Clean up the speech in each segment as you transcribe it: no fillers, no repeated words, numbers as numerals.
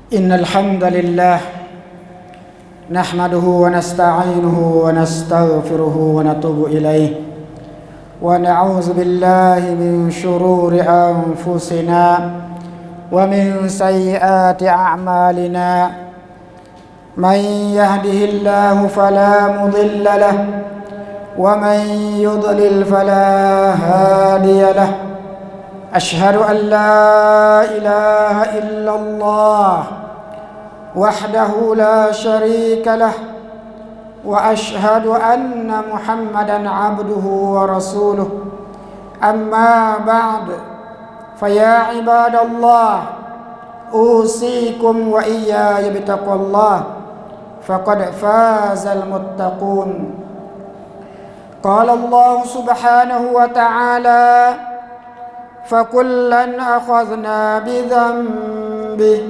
إن الحمد لله نحمده ونستعينه ونستغفره ونتوب إليه ونعوذ بالله من شرور أنفسنا ومن سيئات أعمالنا من يهده الله فلا مضل له ومن يضلل فلا هادي له أشهد أن لا إله إلا الله وحده لا شريك له وأشهد أن محمدا عبده ورسوله أما بعد فيا عباد الله أوصيكم وإياي بتقوى الله فقد فاز المتقون. قال الله سبحانه وتعالى فكلا أخذنا بذنبه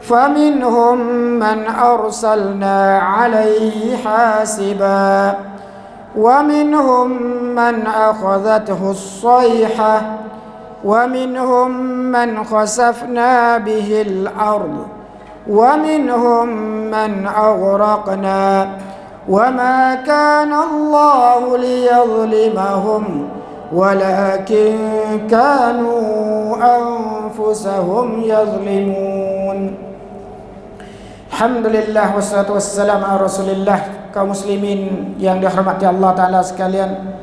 فمنهم من أرسلنا عليه حاسبا ومنهم من أخذته الصيحة ومنهم من خسفنا به الأرض ومنهم من أغرقنا وما كان الله ليظلمهم ولكن كانوا أنفسهم يظلمون. Alhamdulillah wassalatu wassalamu ala Rasulillah. Kaum muslimin yang dihormati Allah Ta'ala sekalian,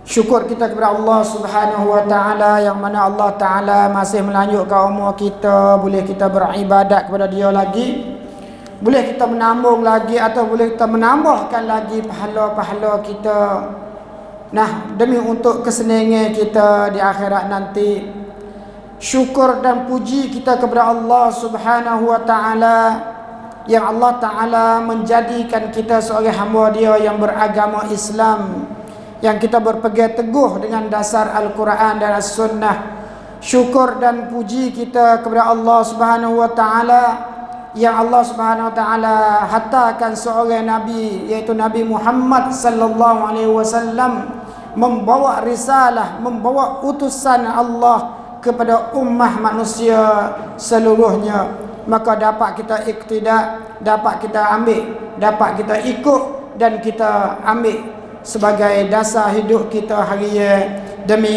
syukur kita kepada Allah Subhanahu wa Ta'ala yang mana Allah Ta'ala masih melanjutkan umur kita, boleh kita beribadat kepada Dia lagi, boleh kita menambung lagi atau boleh kita menambahkan lagi pahala-pahala kita. Nah, demi untuk kesenangan kita di akhirat nanti, syukur dan puji kita kepada Allah Subhanahu wa Ta'ala yang Allah Ta'ala menjadikan kita sebagai hamba Dia yang beragama Islam, yang kita berpegang teguh dengan dasar Al-Quran dan As-Sunnah. Syukur dan puji kita kepada Allah Subhanahu wa Ta'ala yang Allah Subhanahu wa Ta'ala hantarkan seorang nabi, iaitu Nabi Muhammad sallallahu alaihi wasallam, membawa risalah, membawa utusan Allah kepada ummah manusia seluruhnya. Maka dapat kita iktidak, dapat kita ambil, dapat kita ikut dan kita ambil sebagai dasar hidup kita hari ini demi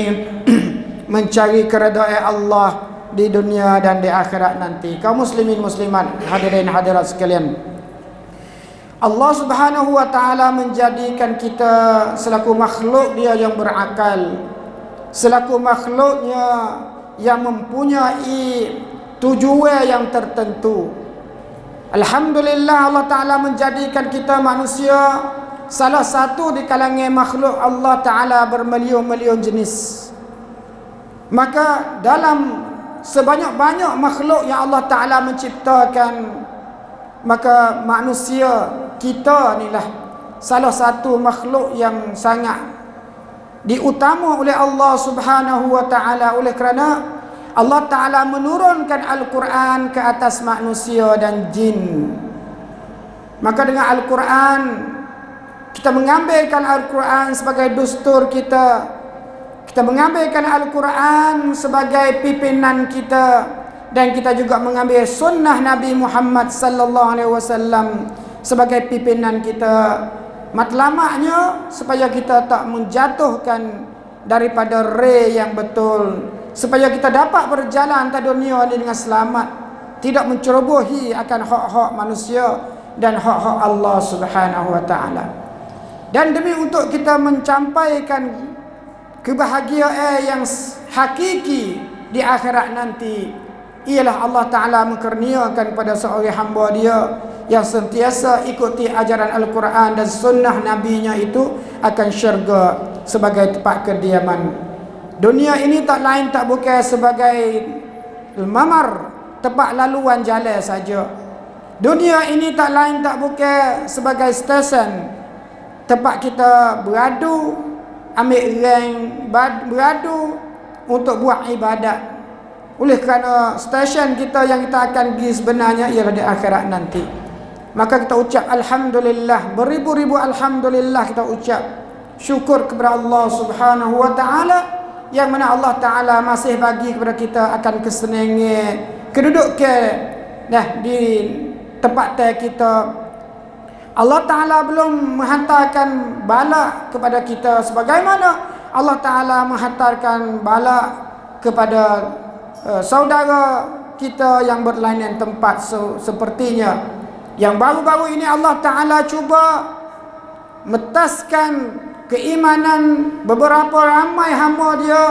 mencari keredaan Allah di dunia dan di akhirat nanti. Kaum muslimin muslimat, hadirin hadirat sekalian, Allah Subhanahu wa Ta'ala menjadikan kita selaku makhluk Dia yang berakal, selaku makhluknya yang mempunyai tujuan yang tertentu. Alhamdulillah, Allah Ta'ala menjadikan kita manusia salah satu di kalangan makhluk Allah Ta'ala bermilion-milion jenis. Maka dalam sebanyak-banyak makhluk yang Allah Ta'ala menciptakan, maka manusia kita inilah salah satu makhluk yang sangat diutama oleh Allah Subhanahu wa Ta'ala, oleh kerana Allah Ta'ala menurunkan Al-Quran ke atas manusia dan jin. Maka dengan Al-Quran, kita mengambilkan Al-Quran sebagai dustur kita, kita mengambilkan Al-Quran sebagai pimpinan kita, dan kita juga mengambil sunnah Nabi Muhammad sallallahu alaihi wasallam sebagai pimpinan kita. Matlamaknya supaya kita tak menjatuhkan daripada ray yang betul, supaya kita dapat berjalan ke dunia ini dengan selamat, tidak mencerobohi akan hak-hak manusia dan hak-hak Allah Subhanahu wa Ta'ala. Dan demi untuk kita mencampaikan kebahagiaan yang hakiki di akhirat nanti, ialah Allah Ta'ala menkurniakan pada seorang hamba Dia yang sentiasa ikuti ajaran Al-Quran dan sunnah Nabi-Nya itu akan syurga sebagai tempat kediaman. Dunia ini tak lain tak bukan sebagai mamar, tempat laluan jalan saja. Dunia ini tak lain tak bukan sebagai stesen, tempat kita beradu, ambil rank, beradu untuk buat ibadat. Oleh kerana stesen kita yang kita akan pergi sebenarnya ialah di akhirat nanti. Maka kita ucap Alhamdulillah, beribu-ribu Alhamdulillah kita ucap syukur kepada Allah Subhanahu wa Ta'ala yang mana Allah Ta'ala masih bagi kepada kita akan kesenangan kedudukan di tempat kita. Allah Ta'ala belum menghantarkan bala kepada kita sebagaimana Allah Ta'ala menghantarkan bala kepada saudara kita yang berlainan tempat sepertinya. Yang baru-baru ini Allah Ta'ala cuba metaskan keimanan beberapa ramai hamba dia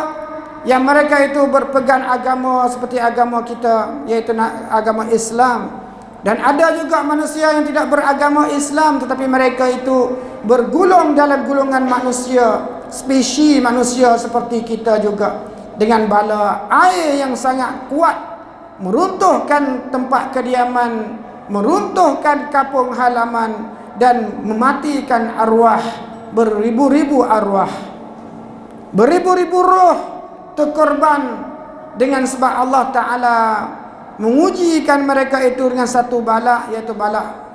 yang mereka itu berpegang agama seperti agama kita, iaitu agama Islam. Dan ada juga manusia yang tidak beragama Islam tetapi mereka itu bergulung dalam golongan manusia, spesies manusia seperti kita juga, dengan bala air yang sangat kuat meruntuhkan tempat kediaman, meruntuhkan kampung halaman dan mematikan arwah, beribu-ribu arwah, beribu-ribu roh terkorban dengan sebab Allah Ta'ala mengujikan mereka itu dengan satu bala, iaitu bala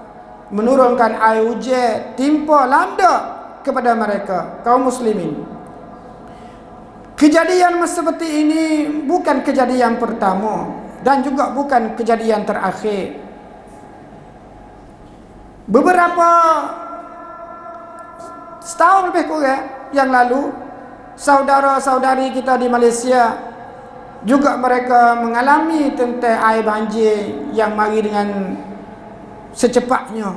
menurunkan air hujan timpa landa kepada mereka kaum muslimin. Kejadian seperti ini bukan kejadian pertama dan juga bukan kejadian terakhir. Beberapa setahun lebih kurang yang lalu, saudara-saudari kita di Malaysia juga mereka mengalami tentang air banjir yang mari dengan secepatnya,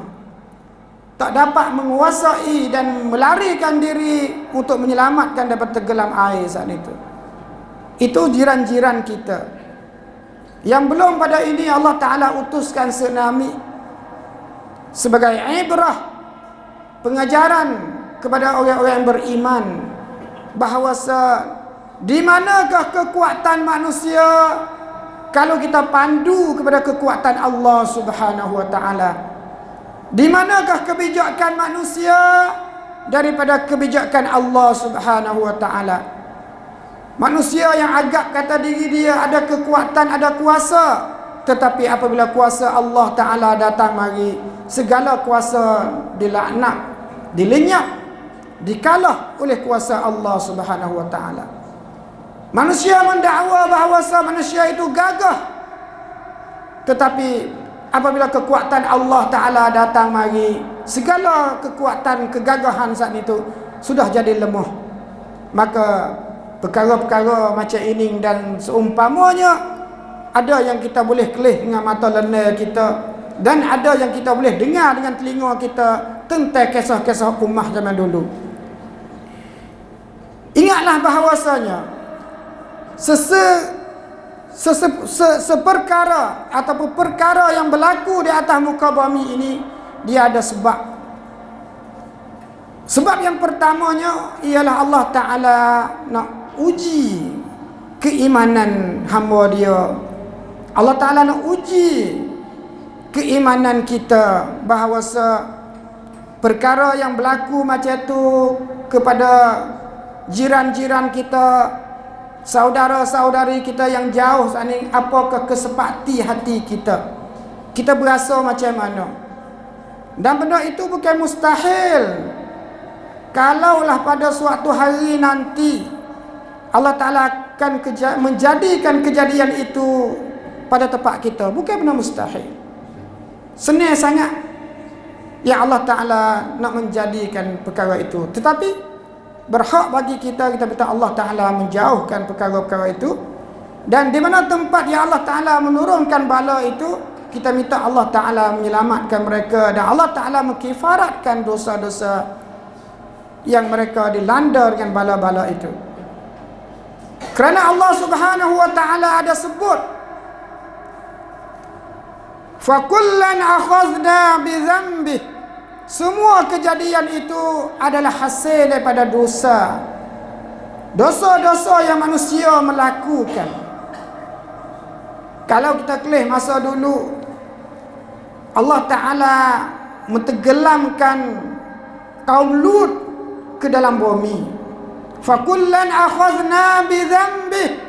tak dapat menguasai dan melarikan diri untuk menyelamatkan dapat tenggelam air saat itu. Itu jiran-jiran kita. Yang belum pada ini Allah Ta'ala utuskan tsunami sebagai ibrah, pengajaran kepada orang-orang yang beriman bahawa di manakah kekuatan manusia kalau kita pandu kepada kekuatan Allah Subhanahu wa Ta'ala? Di manakah kebijakan manusia daripada kebijakan Allah Subhanahu wa Ta'ala? Manusia yang agak kata diri dia ada kekuatan, ada kuasa, tetapi apabila kuasa Allah Ta'ala datang mari, segala kuasa dilaknat, dilenyap, dikalah oleh kuasa Allah Subhanahu wa Ta'ala. Manusia mendakwa bahawa manusia itu gagah, tetapi apabila kekuatan Allah Ta'ala datang mari, segala kekuatan kegagahan saat itu sudah jadi lemah. Maka perkara-perkara macam ini dan seumpamanya, ada yang kita boleh kelih dengan mata lena kita, dan ada yang kita boleh dengar dengan telinga kita tentang kisah-kisah ummah zaman dulu. Ingatlah bahawasanya seperkara ataupun perkara yang berlaku di atas muka bumi ini, dia ada sebab. Sebab yang pertamanya ialah Allah Ta'ala nak uji keimanan hamba dia. Allah Ta'ala nak uji keimanan kita bahawa perkara yang berlaku macam tu kepada jiran-jiran kita, saudara-saudari kita yang jauh saat ini, apakah kesepakati hati kita? Kita berasa macam mana? Dan benda itu bukan mustahil. Kalaulah pada suatu hari nanti Allah Ta'ala akan menjadikan kejadian itu pada tempat kita, bukan benda mustahil. Senang sangat yang Allah Ta'ala nak menjadikan perkara itu. Tetapi berhak bagi kita minta Allah Ta'ala menjauhkan perkara-perkara itu. Dan di mana tempat yang Allah Ta'ala menurunkan bala itu, kita minta Allah Ta'ala menyelamatkan mereka, dan Allah Ta'ala mengkifaratkan dosa-dosa yang mereka dilanda dengan bala-bala itu. Kerana Allah Subhanahu wa Ta'ala ada sebut, fakullan akhazna bizambih, semua kejadian itu adalah hasil daripada dosa. Dosa-dosa yang manusia melakukan. Kalau kita kelih masa dulu, Allah Ta'ala mentenggelamkan kaum Lut ke dalam bumi. Fakullan akhazna bizambih,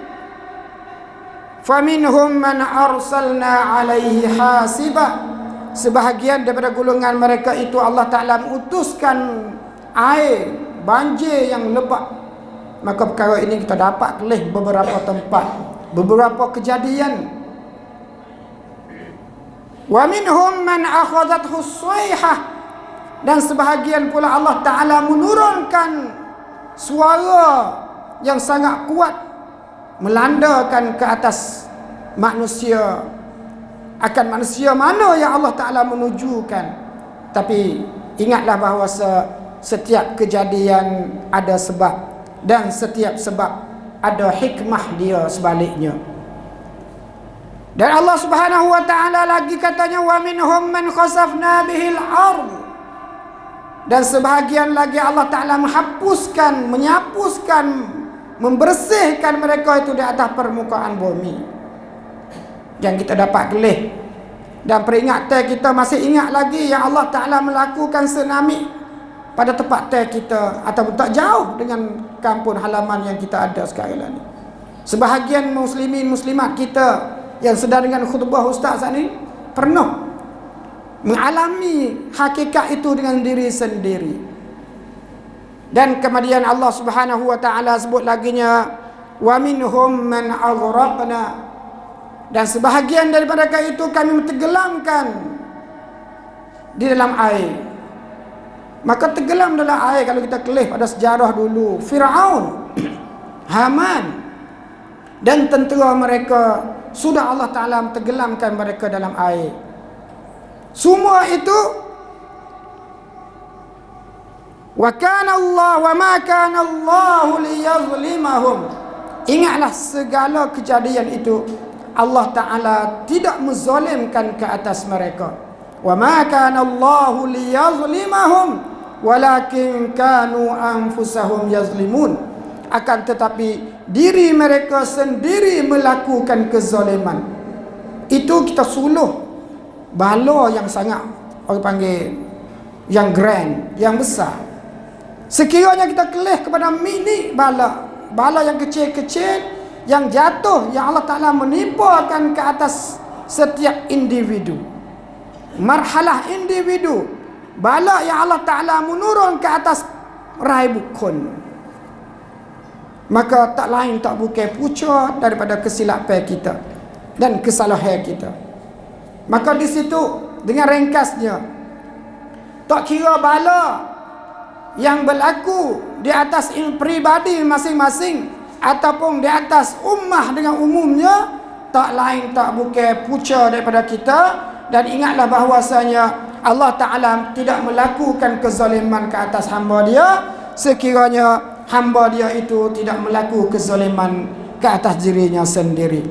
faminhum man arsalna alaihi hasiba. Sebahagian daripada golongan mereka itu Allah Ta'ala mengutuskan air banjir yang lebat. Maka perkara ini kita dapat kelih beberapa tempat, beberapa kejadian Wa minhum man akhadhathu as-sayhah, dan sebahagian pula Allah Ta'ala menurunkan suara yang sangat kuat melandakan ke atas manusia, akan manusia mana yang Allah Ta'ala menujukan. Tapi ingatlah bahawa setiap kejadian ada sebab, dan setiap sebab ada hikmah dia sebaliknya. Dan Allah Subhanahu wa taala lagi katanya, wa minhum man khasafna bihil ardh, dan sebahagian lagi Allah Ta'ala menghapuskan, menyapuskan, membersihkan mereka itu di atas permukaan bumi. Yang kita dapat kelih dan peringatan kita masih ingat lagi yang Allah Ta'ala melakukan tsunami pada tempat kita ataupun tak jauh dengan kampung halaman yang kita ada sekarang ini. Sebahagian muslimin muslimat kita yang sedang dengan khutbah ustaz saat ini pernah mengalami hakikat itu dengan diri sendiri. Dan kemudian Allah Subhanahu wa taala sebut laginya, wa minhum man aghraqna, dan sebahagian daripada mereka itu kami tenggelamkan di dalam air. Maka tenggelam dalam air, kalau kita kelih pada sejarah dulu, Firaun, Haman dan tentera mereka, sudah Allah Ta'ala tenggelamkan mereka dalam air. Semua itu wa kana Allah wa ma kana Allah liyazlimahum. Ingatlah segala kejadian itu Allah Ta'ala tidak menzalimkan ke atas mereka. Wa ma kana Allah liyazlimahum walakin kanu anfusahum yazlimun. Akan tetapi diri mereka sendiri melakukan kezaliman. Itu kita suluh bala yang sangat, orang panggil yang grand, yang besar. Sekiranya kita kelih kepada mini bala, bala yang kecil-kecil yang jatuh, yang Allah Ta'ala menimpakan ke atas setiap individu, marhalah individu, bala yang Allah Ta'ala menurun ke atas rai bukun, maka tak lain tak bukan pucuk daripada kesilapan kita dan kesalahan kita. Maka di situ dengan ringkasnya, tak kira bala yang berlaku di atas pribadi masing-masing ataupun di atas ummah dengan umumnya, tak lain tak bukan pucuk daripada kita. Dan ingatlah bahawasanya Allah Ta'ala tidak melakukan kezaliman ke atas hamba dia sekiranya hamba dia itu tidak melakukan kezaliman ke atas dirinya sendiri.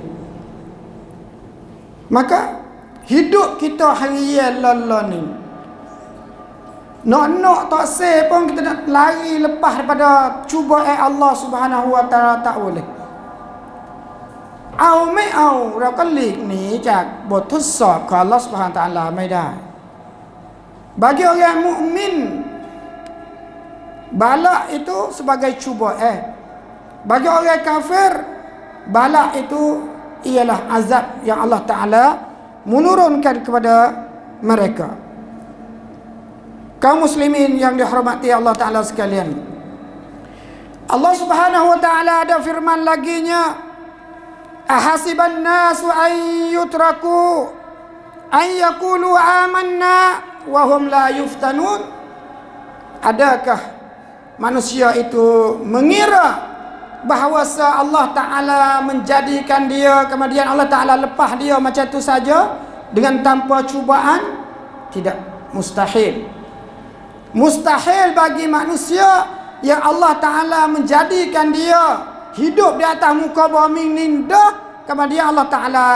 Maka hidup kita hari lala ni, nak tak say pun kita nak lari lepas daripada cubaan Allah Subhanahu wa taala tak boleh. Au mai au เราก็หลีกหนีจากบททดสอบของ Allah Subhanahu wa taala ไม่ได้ Bagi orang mukmin, bala itu sebagai cubaan. Bagi orang kafir, bala itu ialah azab yang Allah Ta'ala menurunkan kepada mereka. Kaum muslimin yang dihormati Allah Ta'ala sekalian, Allah Subhanahu wa Ta'ala ada firman laginya, ahasiban nasu an yutraku an yaqulu amanna wa hum la yuftanun. Adakah manusia itu mengira bahawasa Allah Ta'ala menjadikan dia, kemudian Allah Ta'ala lepas dia macam tu saja dengan tanpa cubaan? Tidak, mustahil. Mustahil bagi manusia yang Allah Ta'ala menjadikan dia hidup di atas muka bumi nindah, kemudian Allah Ta'ala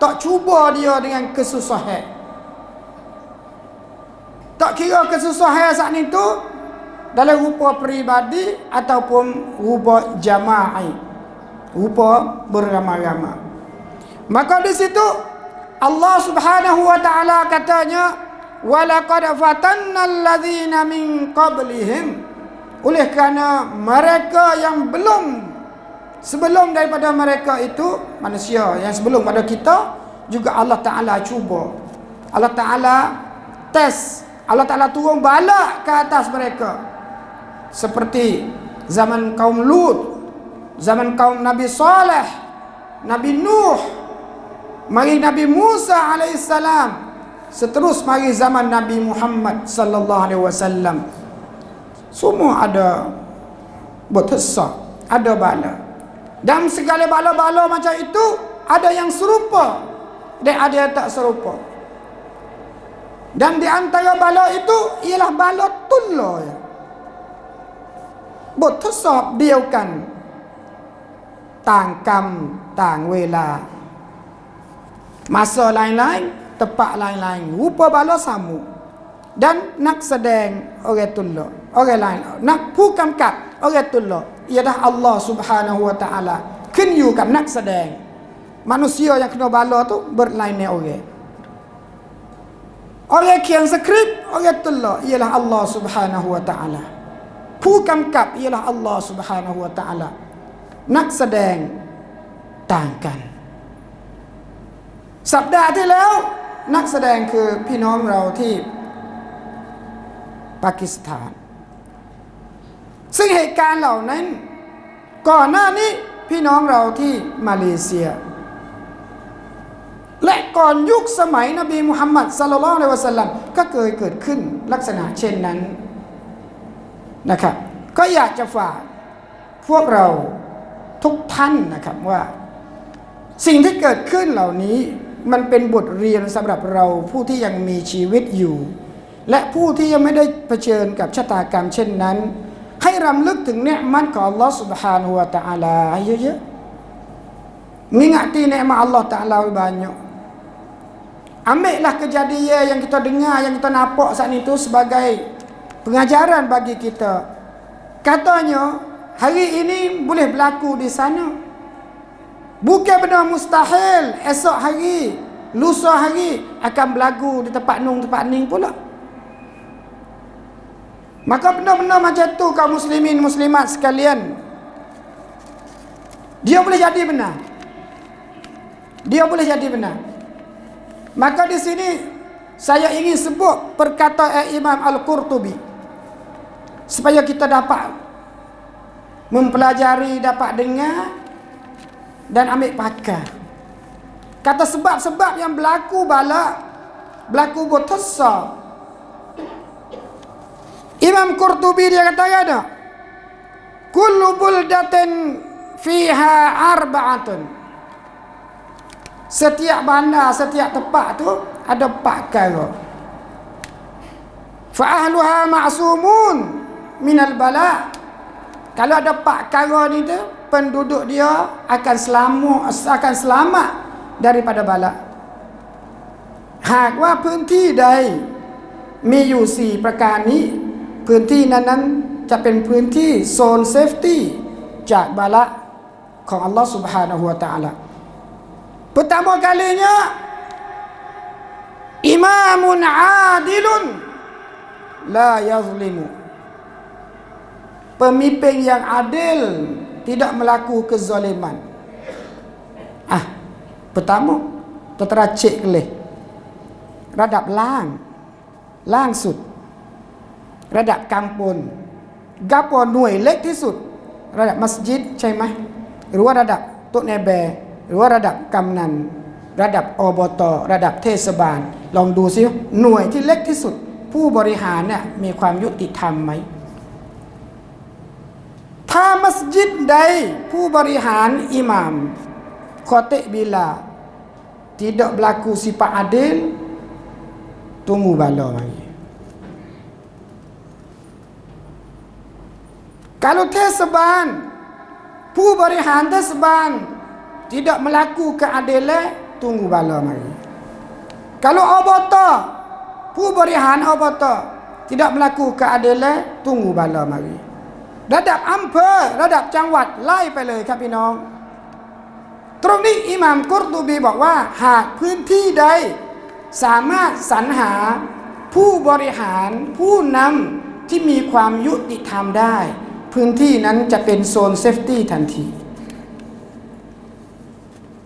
tak cuba dia dengan kesusahan. Tak kira kesusahan saat itu dalam rupa peribadi ataupun rupa jama'i, rupa beramai-ramai. Maka di situ Allah Subhanahu wa Ta'ala katanya, walaqad fatanna allazina min qablihim. Oleh kerana mereka yang sebelum daripada mereka itu, manusia yang sebelum pada kita juga Allah Ta'ala cuba, Allah Ta'ala test, Allah Ta'ala turun bala ke atas mereka. Seperti zaman kaum Lut, zaman kaum Nabi Saleh, Nabi Nuh, mari Nabi Musa alaihissalam, seterus mari zaman Nabi Muhammad sallallahu alaihi wasallam, semua ada bertesak, ada bala. Dan segala bala-bala macam itu ada yang serupa dan ada yang tak serupa. Dan di antara bala itu ialah bala tulla. Botทดสอบเดียวกันต่างกรรมต่างเวลา masa lain-lain, tempat lain-lain, rupa bala sama. Dan nak sedang orang tulla, orang lain, nakผู้กำกับorang tulla ialah Allah Subhanahu wa taala. ขึ้นอยู่กับนักแสดง manusia yang kena bala tu berlainan orang. Orang เขียนสคริปต์ orang tulla ialah Allah Subhanahu wa taala. ผู้กำกับialah Allah Subhanahu wa taala. นักแสดงต่างกันสัปดาห์ที่แล้วนักแสดงคือพี่น้องเราที่ปากีสถานซึ่งเหตุการณ์เหล่านั้นก่อนหน้านี้พี่น้องเราที่มาเลเซียและก่อนยุคสมัยนบีมุฮัมมัดศ็อลลัลลอฮุอะลัยฮิวะซัลลัมก็เคยเกิดขึ้นลักษณะเช่นนั้นนะครับก็อยากจะฝากพวกเราทุกท่านนะครับว่าสิ่งที่เกิดขึ้นเหล่านี้มันเป็นบทเรียนสำหรับเราผู้ที่ยังมีชีวิตอยู่และผู้ที่ยังไม่ได้เผชิญกับชะตากรรมเช่นนั้นให้รำลึกถึงเนืมัตของอัลลอฮฺ Subhanahu wa taala เยอะๆ mengingati nikmat Allah Taala banyak. Ambillah kejadian yang kita dengar, yang kita nampak saat itu sebagai pengajaran bagi kita. Katanya hari ini boleh berlaku di sana, bukan benda mustahil. Esok hari, lusa hari akan berlaku di tempat tempat ning pula. Maka benda-benda macam tu kaum muslimin muslimat sekalian, dia boleh jadi benar. Dia boleh jadi benar. Maka di sini saya ingin sebut perkataan Imam Al-Qurtubi supaya kita dapat mempelajari, dapat dengar dan ambil pakar. Kata sebab-sebab yang berlaku bala, berlaku bertasa. Imam Qurtubi dia kata ada kullu buldatin fiha arba'atun. Setiap bandar, setiap tempat tu ada 4 perkara. Fa ahluha ma'sumun minal bala. Kalau ada 4 perkara ni tu, penduduk dia akan selamat daripada bala. หากว่าพื้นที่ใดมีอยู่4ประการนี้พื้นที่นั้นจะเป็นพื้นที่โซนเซฟตี้จากบาละของ Allah Subhanahu wa taala. Pertama kalinya imamun adilun la yazlimu. Pemimpin yang adil tidak melakukan kezaliman. Pertama teracik kelih.ระดับล่างสุดระดับกำปนกัปหน่วยเล็กที่สุดระดับมัสยิดใช่ไหมหรือว่าระดับโต๊ะแนแบหรือว่าระดับกำนันระดับอบตระดับเทศบาลลองดูซิหน่วยที่เล็กที่สุดผู้บริหารเนี่ยมีความยุติธรรมไหมถ้ามัสยิดใดผู้บริหารอิหม่ามคอติบิลา tidak berlaku sifat adil, tunggu bala lagi. Kalau tes-seban, ผู้บริหารtes-seban tidak melakukan keadilan, tunggu bala lagi. Kalau obata, ผู้บริหารobata tidak melakukan keadilan, tunggu bala lagi. ระดับอำเภอระดับจังหวัดไล่ไปเลยครับพี่น้องตรงนี้อิหม่ามกุรตุบีบอกว่าหากพื้นที่ใดสามารถสรรหาผู้บริหารผู้นำที่มีความยุติธรรมได้พื้นที่นั้นจะเป็นโซนเซฟตี้ทันที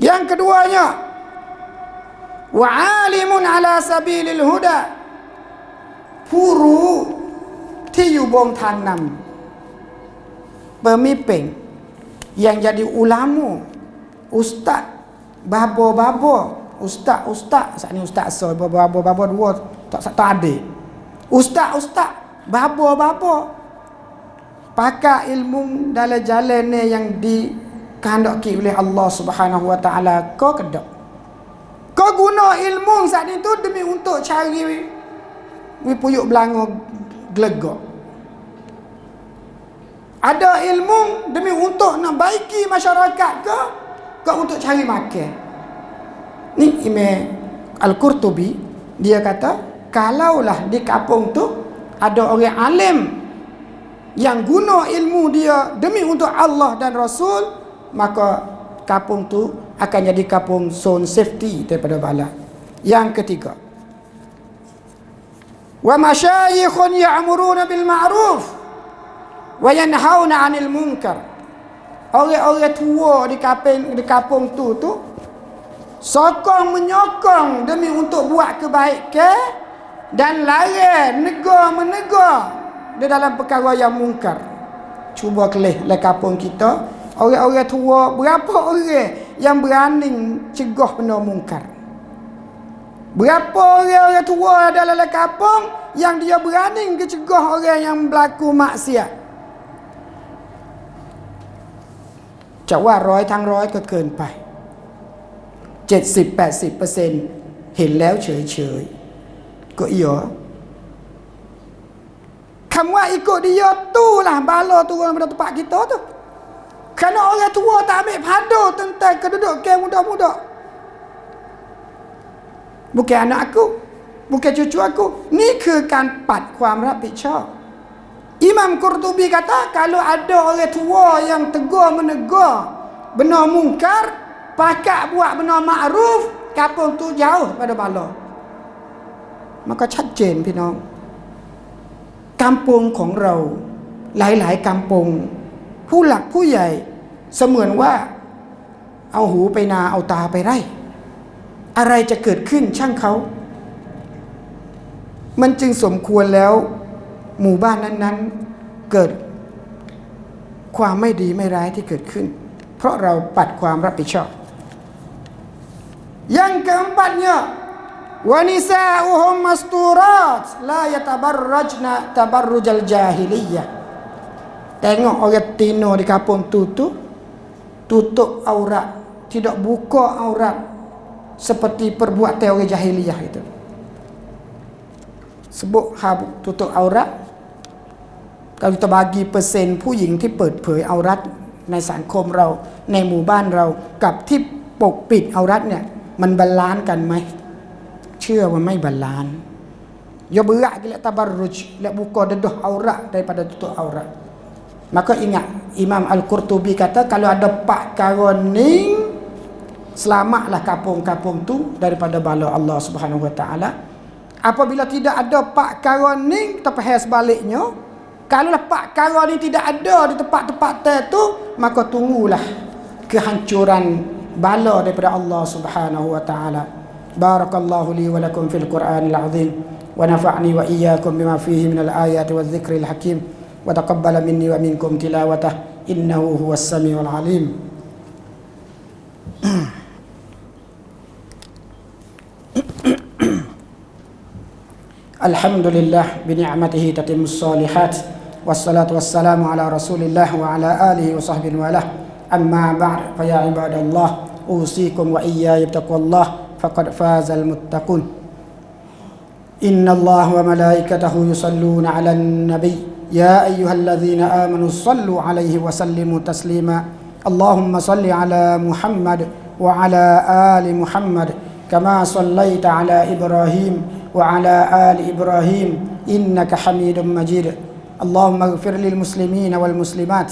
Yang keduanya wa alimun ala sabilil huda ผู้รู้ที่อยู่บนทางนำ pemimpin yang jadi ulama ustaz babo-babo ustaz saat ni ustaz so babo dua tak ada. Ustaz babo pakai ilmu dalam jalan ni yang dikehendaki oleh Allah Subhanahu Wa Taala, kau kedok. Kau guna ilmu saat ni tu demi untuk cari puyuk belanga gelegak. Ada ilmu demi untuk nak baiki masyarakat ke? Kau untuk cari makan. Ni Imam Al-Qurtubi dia kata, kalaulah di kampung tu ada orang alim yang guna ilmu dia demi untuk Allah dan Rasul, maka kampung tu akan jadi kampung zone safety daripada bala. Yang ketiga, wa masyayikhun ya'muruna bil ma'ruf wa yanhauna 'anil munkar. Orang-orang tua di kampung tu sokong menyokong demi untuk buat kebaikan dan larang menegur di dalam perkara yang mungkar. Cuba kelih le kampung kita, orang-orang tua berapa orang yang berani cegah benda mungkar? Berapa orang-orang tua dalam kampung yang dia berani cegah orang yang berlaku maksiat? จะว่า100ทั้ง100ก็เกินไป70-80% เห็นแล้วเฉยๆก็iya. คำว่าikut dia tu lah bala turun pada tempat kita tu. Kerana orang tua tak ambil padu tentang kedudukan muda-muda. Bukan anak aku, bukan cucu aku. Ni คือการปัดความรับผิดชอบ Imam Qurtubi kata, kalau ada orang tua yang tegur menegur benar mungkar, pakak buat benar makruf, kampung tu jauh pada bala. Maka ชัดเจนพี่น้อง kampung ของเราหลายๆ kampung ผู้หลักผู้ใหญ่เสมือนว่าเอาหูไปนาเอาตาไปไร่อะไรจะเกิดขึ้นช่างเขา มันจึงสมควรแล้วหมู่บ้านนั้นๆเกิดความไม่ดีไม่ร้ายที่เกิดขึ้นเพราะเราปัดความรับผิดชอบ yang keempatnya wa nisa'uhum masturat la yatabarrajna tabarrujal jahiliyah. Tengok orang Tino di kampung tu tutup aurat, tidak buka aurat seperti perbuatan orang jahiliyah itu. Sebut tutup aurat, kalau kita bagi persen ผู้หญิงที่เปิดเผยเอารัตในสังคมเราในหมู่บ้านเรากับที่ปกปิดเอารัตเนี่ยมันบาลานซ์กันไหมเชื่อว่าไม่บาลานซ์อย่าberat gila tabarruj la buka dedah aurat daripada tutup aurat. Maka ingat Imam Al-Qurtubi kata, kalau ada pak perkara ni selamatlah kampung-kampung tu daripada bala Allah Subhanahu Wa Taala. Apabila tidak ada pak perkara ni, kita faham sebaliknya, kalau pak perkara ni tidak ada di tempat-tempat tertentu, maka tunggulah kehancuran bala daripada Allah Subhanahu Wa Taala. Barakallahu li wa lakum fil Qur'anil azim wa nafa'ni wa iyyakum bima fihi minal ayati waz zikril hakim wa taqabbala minni wa minkum tilawatah innahu huwas samiul alim. Alhamdulillah bi ni'matihi tatimmus shalihat wassalatu wassalamu ala Rasulillah wa ala alihi wa sahbihi wa lah. Amma ba'd, fa ya ibadallah usikum wa iyaya bittaqwallah faqad fazal muttaqun. Innallaha wa malaikatahu yusalluna 'alan nabiy ya ayyuhalladzina amanu sallu 'alaihi wa sallimu taslima. Allahumma salli 'ala Muhammad wa 'ala ali Muhammad kama sallaita 'ala Ibrahim وعلى آل إبراهيم إنك حميد مجيد. اللهم اغفر للمسلمين والمسلمات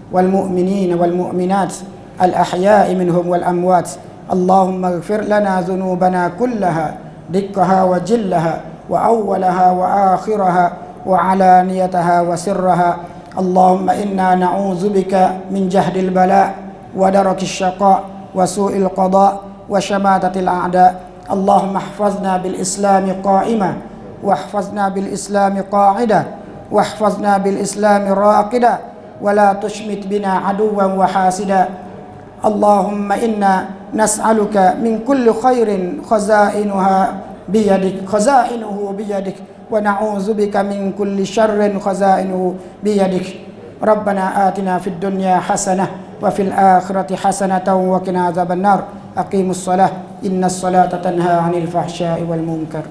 والمؤمنين والمؤمنات الأحياء منهم والأموات. اللهم اغفر لنا ذنوبنا كلها دقها وجلها وأولها وآخرها وعلانيتها وسرها. اللهم إنا نعوذ بك من جهد البلاء ودرك الشقاء وسوء القضاء وشماتة الأعداء. اللهم احفظنا بالإسلام قائمة واحفظنا بالإسلام قاعدة واحفظنا بالإسلام راقدة ولا تشمت بنا عدوا وحاسدا. اللهم إنا nas'aluka min kulli khairin khazainuhu biyadik wa na'udzubika min kulli syarrin khazainuhu biyadik. Rabbana atina fid dunya hasanah wa fil akhirati hasanatan wa qina adzabannar. Aqimus shalah innas salata tanha 'anil fahsya'i wal munkar.